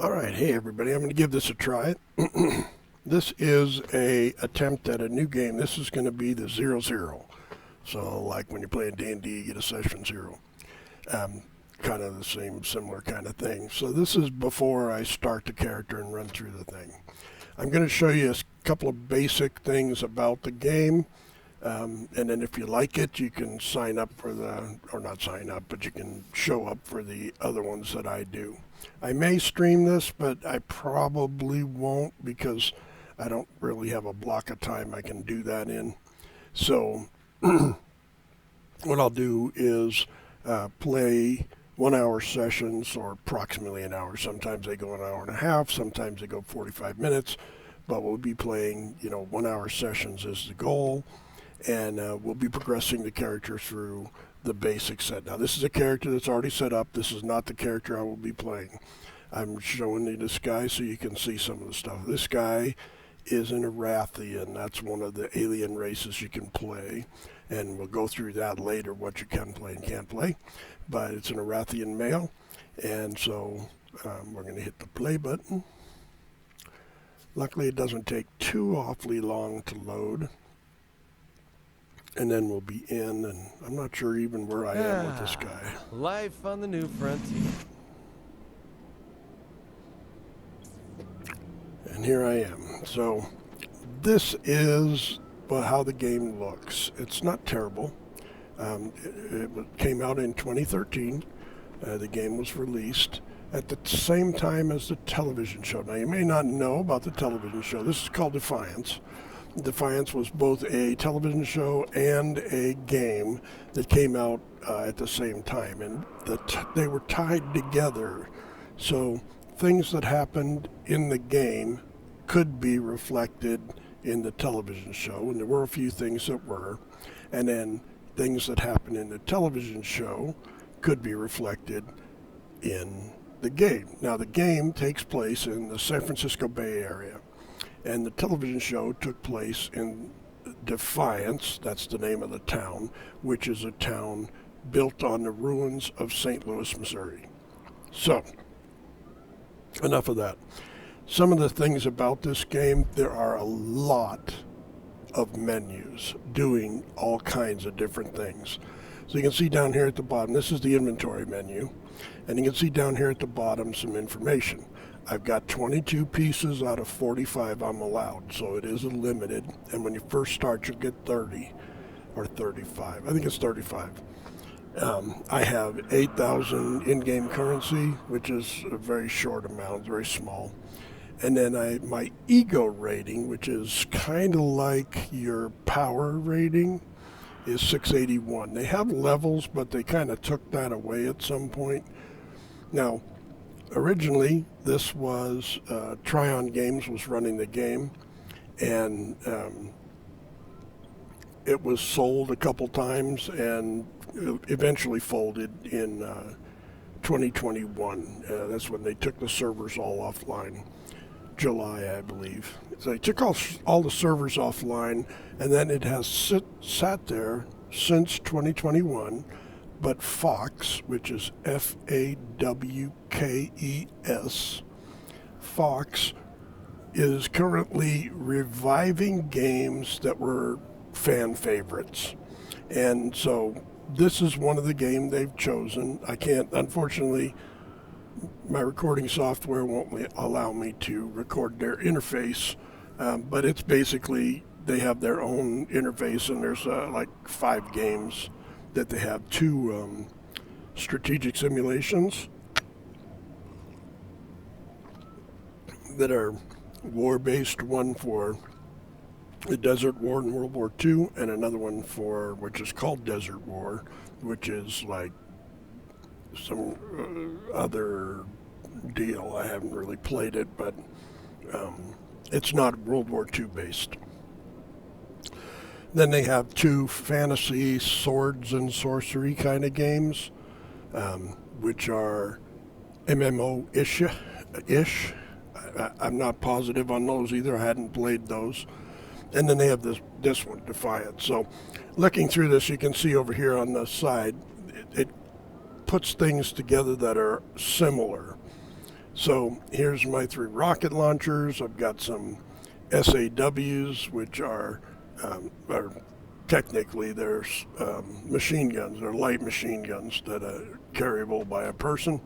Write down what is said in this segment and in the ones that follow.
All right, hey everybody, I'm going to give this a try. This is a attempt at a new game. This is going to be the 0-0. So like when you're playing D&D, you get a session 0. Kind of the same, similar kind of thing. So this is before I start the character and run through the thing. I'm going to show you a couple of basic things about the game. And then if you like it, you can sign up for or not sign up, but you can show up for the other ones that I do. I may stream this, but I probably won't because I don't really have a block of time I can do that in. So what I'll do is play 1 hour sessions, or approximately an hour. Sometimes they go an hour and a half, sometimes they go 45 minutes, but we'll be playing, 1 hour sessions is the goal. And we'll be progressing the character through the basic set. Now, this is a character that's already set up. This is not the character I will be playing. I'm showing you this guy so you can see some of the stuff. This guy is an Arathian. That's one of the alien races you can play. And we'll go through that later, what you can play and can't play. But it's an Arathian male. And so we're going to hit the play button. Luckily, it doesn't take too awfully long to load. And then we'll be in, and I'm not sure even where I am with this guy. Life on the new frontier. And here I am. So this is how the game looks. It's not terrible. It came out in 2013. The game was released at the same time as the television show. Now, you may not know about the television show. This is called Defiance. Defiance was both a television show and a game that came out at the same time, and they were tied together. So things that happened in the game could be reflected in the television show, and there were a few things that were, and then things that happened in the television show could be reflected in the game. Now, the game takes place in the San Francisco Bay Area. And the television show took place in Defiance, that's the name of the town, which is a town built on the ruins of St. Louis, Missouri. So, enough of that. Some of the things about this game, there are a lot of menus doing all kinds of different things. So you can see down here at the bottom, this is the inventory menu, and you can see down here at the bottom some information. I've got 22 pieces out of 45 I'm allowed, so it is a limited. And when you first start, you'll get 30 or 35. I think it's 35. I have 8,000 in-game currency, which is a very short amount, very small. And then my ego rating, which is kind of like your power rating, is 681. They have levels, but they kind of took that away at some point. Now, originally, this was Tryon Games was running the game, and it was sold a couple times and eventually folded in 2021. That's when they took the servers all offline. July, I believe. So they took all the servers offline, and then it has sat there since 2021. But Fox, which is Fawkes, Fox is currently reviving games that were fan favorites. And so this is one of the games they've chosen. I can't, unfortunately, my recording software won't allow me to record their interface, but it's basically, they have their own interface, and there's like 5 games that they have. 2 strategic simulations that are war-based, one for the Desert War in World War II, and another one which is called Desert War, which is like some other deal. I haven't really played it, but it's not World War II based. Then they have 2 fantasy swords and sorcery kind of games, which are MMO-ish. I'm not positive on those either. I hadn't played those. And then they have this one, Defiance. So looking through this, you can see over here on the side, it puts things together that are similar. So here's my 3 rocket launchers. I've got some SAWs, which are technically they're machine guns. They're light machine guns that are carryable by a person.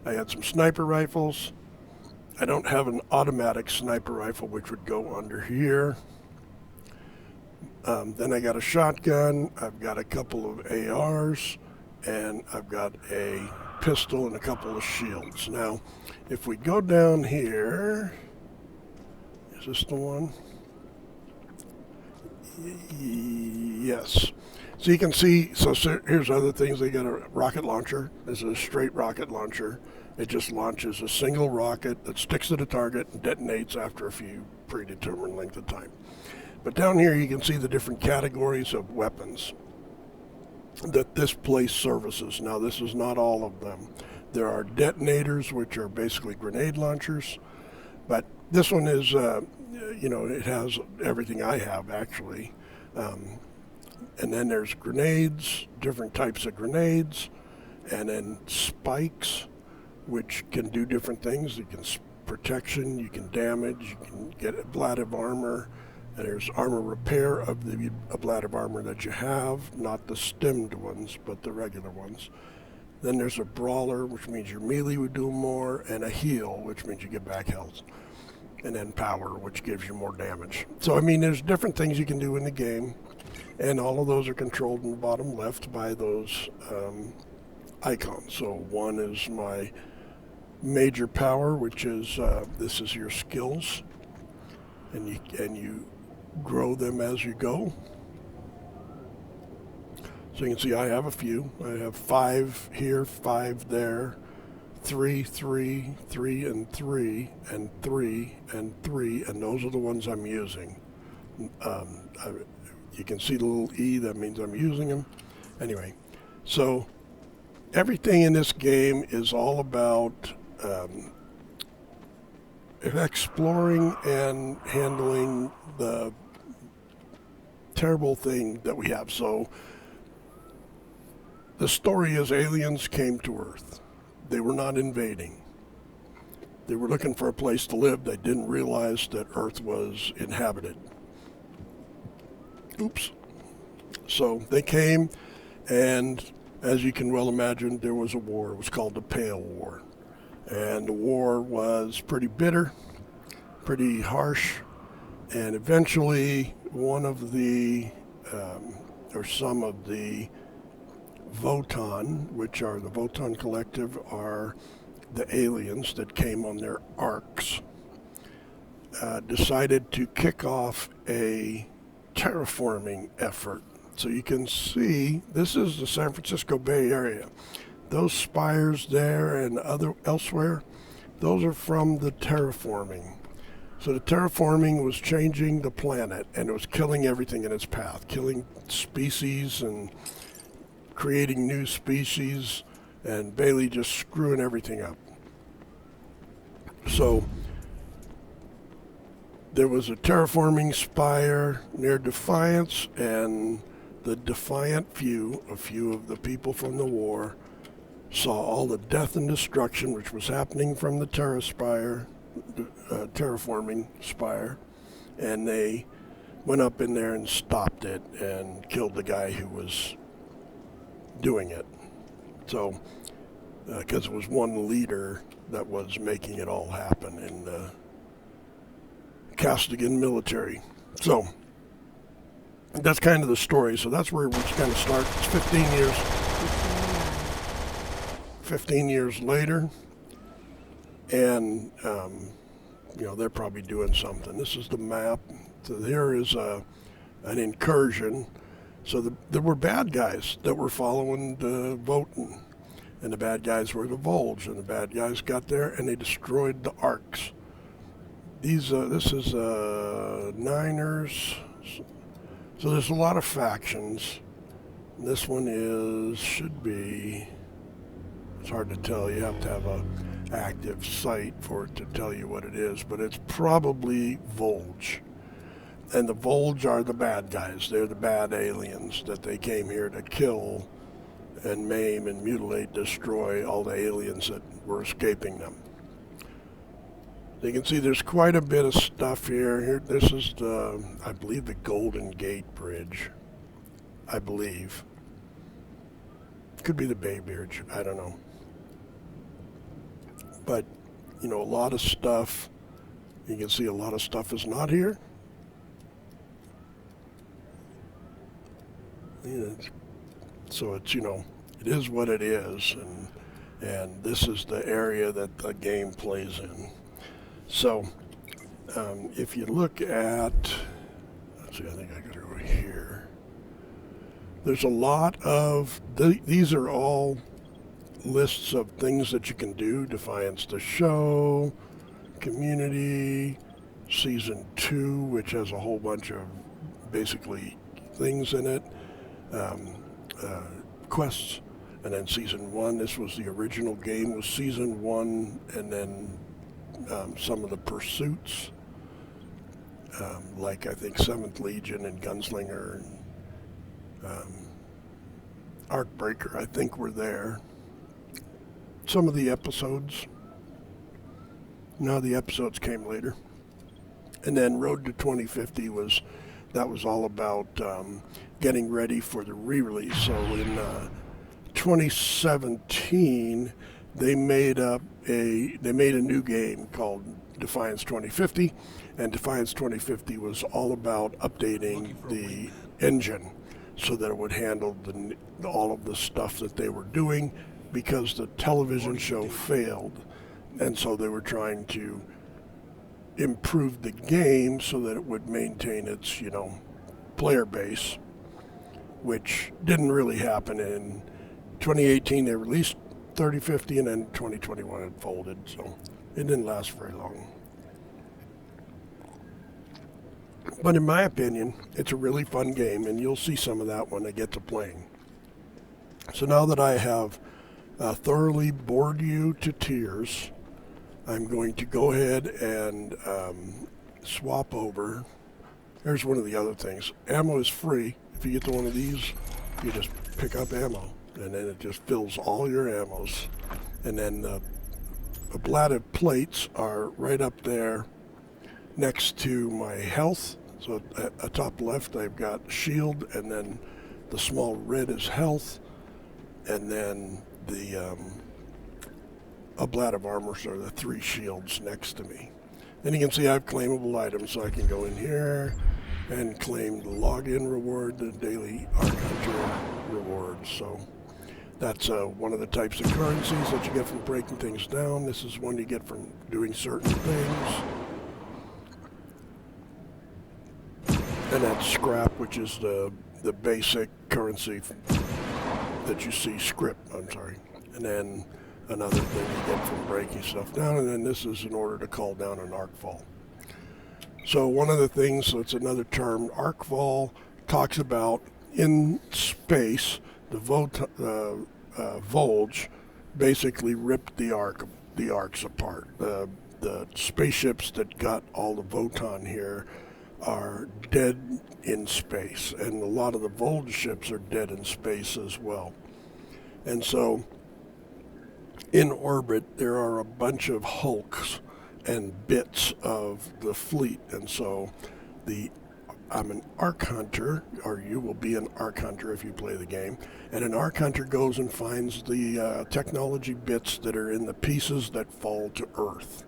I had some sniper rifles. I don't have an automatic sniper rifle, which would go under here. Then I got a shotgun. I've got a couple of ARs, and I've got a pistol and a couple of shields. Now, if we go down here, is this the one? Yes. So you can see, so here's other things. They got a rocket launcher. This is a straight rocket launcher. It just launches a single rocket that sticks to the target and detonates after a few predetermined length of time. But down here you can see the different categories of weapons that this place services. Now this is not all of them. There are detonators, which are basically grenade launchers. But this one is, it has everything I have actually. And then there's grenades, different types of grenades, and then spikes, which can do different things. You can protection, you can damage, you can get a blat of armor, and there's armor repair of the blat of armor that you have, not the stemmed ones, but the regular ones. Then there's a brawler, which means your melee would do more, and a heal, which means you get back health. And then power, which gives you more damage. So, I mean, there's different things you can do in the game, and all of those are controlled in the bottom left by those icons. So one is my major power, which is, this is your skills, and you grow them as you go. So you can see I have a few. I have 5 here, 5 there, 3, 3, 3, and 3, and 3, and 3, and those are the ones I'm using. You can see the little E, that means I'm using them. Anyway, so everything in this game is all about exploring and handling the terrible thing that we have. So the story is aliens came to Earth. They were not invading. They were looking for a place to live. They didn't realize that Earth was inhabited. Oops. So they came, and as you can well imagine, there was a war. It was called the Pale War. And the war was pretty bitter, pretty harsh, and eventually one of the, or some of the Votan, which are the Votan Collective, are the aliens that came on their arcs, decided to kick off a terraforming effort. So you can see, this is the San Francisco Bay Area. Those spires there and elsewhere, those are from the terraforming. So the terraforming was changing the planet, and it was killing everything in its path, killing species and creating new species, and Bailey just screwing everything up. So there was a terraforming spire near Defiance, and the Defiant few, a few of the people from the war, saw all the death and destruction which was happening from the terraforming spire, and they went up in there and stopped it and killed the guy who was doing it. So, because it was one leader that was making it all happen in the Castigan military. So, that's kind of the story. So that's where we kind of start. It's 15 years later, and they're probably doing something. This is the map. So here is an incursion. So there were bad guys that were following the Votan, and the bad guys were the Volge, and the bad guys got there and they destroyed the arcs. This is Niners. So there's a lot of factions. This one should be. It's hard to tell. You have to have a active site for it to tell you what it is, but it's probably Volge. And the Volge are the bad guys. They're the bad aliens that they came here to kill and maim and mutilate, destroy all the aliens that were escaping them. You can see there's quite a bit of stuff here. This is I believe, the Golden Gate Bridge. I believe. Could be the Bay Bridge. I don't know. But, a lot of stuff. You can see a lot of stuff is not here. So it's, it is what it is. And this is the area that the game plays in. So, if you look at, let's see, I think I got it over here. There's a lot of, these are all lists of things that you can do. Defiance the show, community, season 2, which has a whole bunch of basically things in it, quests, and then season 1. This was the original game, was season 1, and then some of the pursuits, like I think 7th Legion and Gunslinger and Arcbreaker, I think, were there. Some of the episodes. No, the episodes came later. And then Road to 2050 was all about getting ready for the re-release. So in 2017, they made a new game called Defiance 2050, and Defiance 2050 was all about updating the engine so that it would handle all of the stuff that they were doing, because the television show failed, and so they were trying to improve the game so that it would maintain its, player base, which didn't really happen. In 2018 they released 3050, and then 2021 it folded, so it didn't last very long. But in my opinion, it's a really fun game, and you'll see some of that when I get to playing. So now that I have thoroughly bored you to tears, I'm going to go ahead and swap over. There's one of the other things. Ammo is free. If you get to one of these, you just pick up ammo, and then it just fills all your ammos. And then the bladed plates are right up there next to my health. So at top left, I've got shield, and then the small red is health, and then a blad of armor, so the 3 shields next to me. Then you can see I have claimable items, so I can go in here and claim the login reward, the daily Arc Hunter reward. So that's one of the types of currencies that you get from breaking things down. This is one you get from doing certain things. And that's scrap, which is the basic currency that you see, and then another thing you get from breaking stuff down, and then this is in order to call down an arcfall. So one of the things, that's another term, arcfall talks about in space, the Volge basically ripped the arcs apart. The spaceships that got all the Voton here are dead in space, and a lot of the Volge ships are dead in space as well. And so in orbit there are a bunch of hulks and bits of the fleet, and so I'm an Arc Hunter, or you will be an Arc Hunter if you play the game, and an Arc Hunter goes and finds the technology bits that are in the pieces that fall to Earth.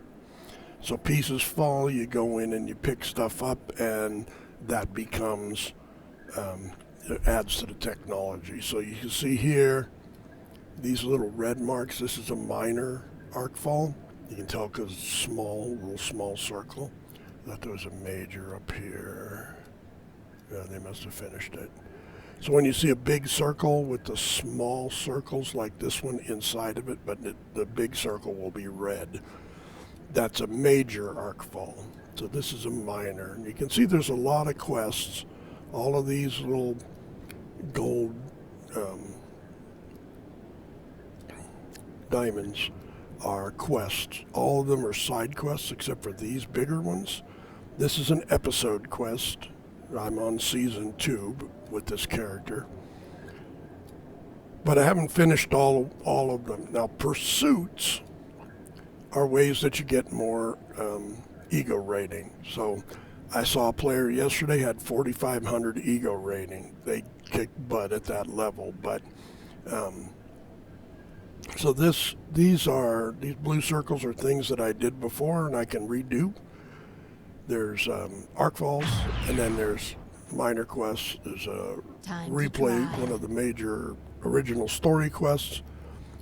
So pieces fall, you go in and you pick stuff up, and that becomes, it adds to the technology. So you can see here, these little red marks, this is a minor arcfall. You can tell because it's small, little small circle. I thought there was a major up here. Yeah, they must have finished it. So when you see a big circle with the small circles like this one inside of it, but the big circle will be red, that's a major arcfall. So this is a minor. And you can see there's a lot of quests. All of these little gold diamonds are quests. All of them are side quests except for these bigger ones. This is an episode quest. I'm on season 2 with this character. But I haven't finished all of them. Now, pursuits are ways that you get more ego rating. So I saw a player yesterday had 4,500 ego rating. They kick butt at that level. But so these blue circles are things that I did before and I can redo. There's arc falls, and then there's minor quests. There's a replay, one of the major original story quests.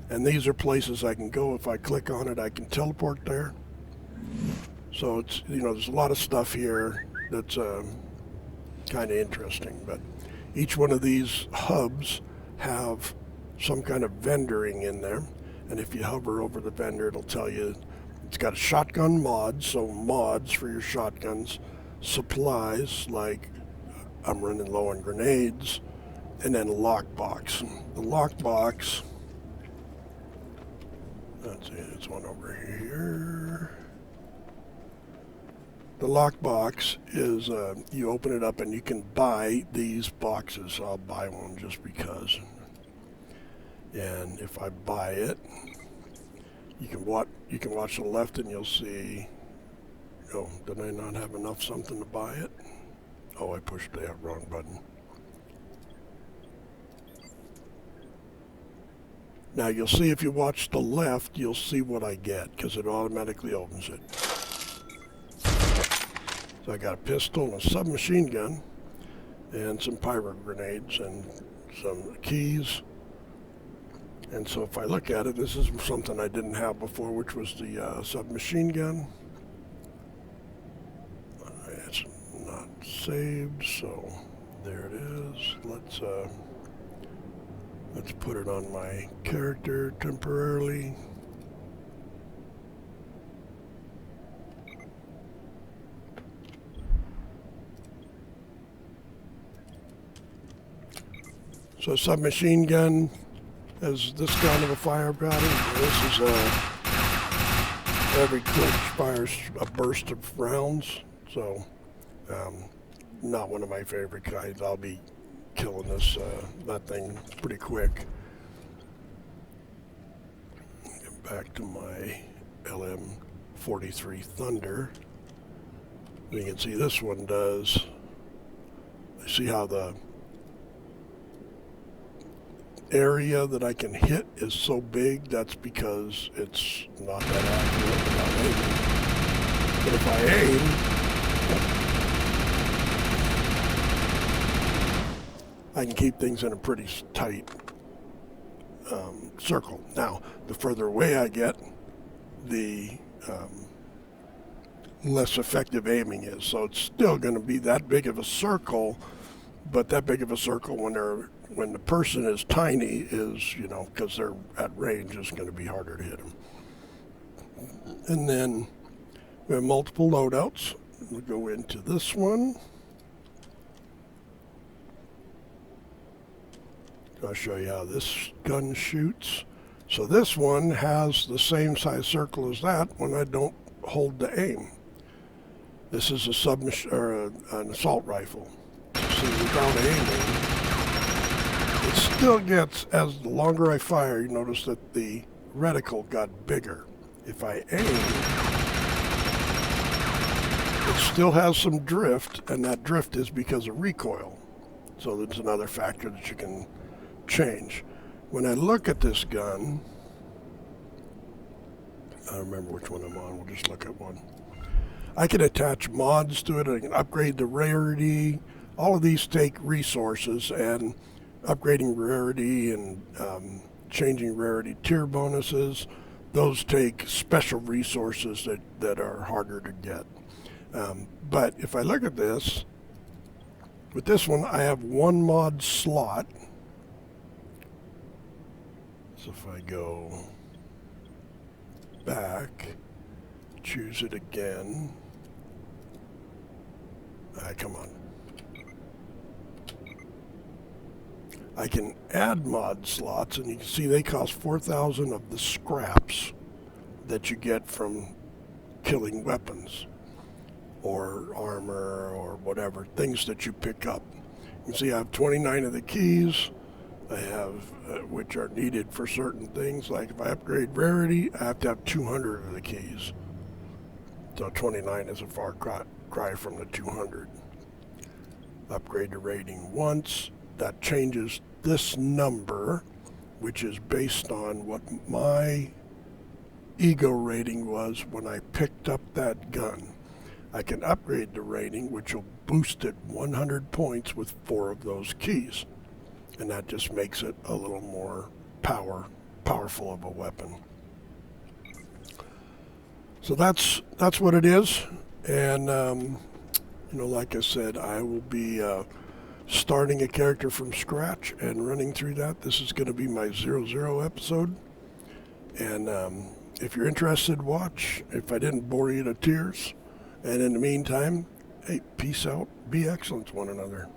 And these are places I can go. If I click on it, I can teleport there. So it's, there's a lot of stuff here that's kind of interesting. But each one of these hubs have some kind of vendoring in there. And if you hover over the vendor, it'll tell you it's got a shotgun mod, so mods for your shotguns, supplies like I'm running low on grenades, and then a lockbox. The lockbox, let's see, there's one over here. The lockbox is, you open it up and you can buy these boxes. So I'll buy one just because. And if I buy it, you can watch the left and you'll see, oh, did I not have enough something to buy it? Oh, I pushed the wrong button. Now you'll see if you watch the left, you'll see what I get because it automatically opens it. So I got a pistol and a submachine gun and some pyro grenades and some keys. And so if I look at it, this is something I didn't have before, which was the submachine gun. It's not saved, so there it is. Let's put it on my character temporarily. So submachine gun has this kind of a fire pattern. This is every click fires a burst of rounds. So not one of my favorite kinds. I'll be killing that thing pretty quick. Get back to my LM43 Thunder. You can see this one does. See how the area that I can hit is so big? That's because it's not that accurate without aiming. But if I aim, I can keep things in a pretty tight circle. Now, the further away I get, the less effective aiming is. So it's still going to be that big of a circle, but that big of a circle when the person is tiny is, because they're at range, is going to be harder to hit them. And then we have multiple loadouts. We'll go into this one. I'll show you how this gun shoots. So this one has the same size circle as that when I don't hold the aim. This is an assault rifle. See, without aiming, it still gets, as the longer I fire, you notice that the reticle got bigger. If I aim, it still has some drift, and that drift is because of recoil. So that's another factor that you can change. When I look at this gun, I don't remember which one I'm on, we'll just look at one. I can attach mods to it, I can upgrade the rarity. All of these take resources, and upgrading rarity and changing rarity tier bonuses, those take special resources that are harder to get. But if I look at this, with this one I have one mod slot. So if I go back, choose it again, come on. I can add mod slots, and you can see they cost 4,000 of the scraps that you get from killing weapons or armor or whatever, things that you pick up. You can see I have 29 of the keys. I have which are needed for certain things. Like if I upgrade rarity, I have to have 200 of the keys. So 29 is a far cry from the 200. Upgrade the rating once. That changes this number, which is based on what my ego rating was when I picked up that gun. I can upgrade the rating, which will boost it 100 points with 4 of those keys. And that just makes it a little more powerful of a weapon. So that's what it is. And, like I said, I will be starting a character from scratch and running through that. This is going to be my 00 episode. And if you're interested, watch. If I didn't bore you to tears. And in the meantime, hey, peace out. Be excellent to one another.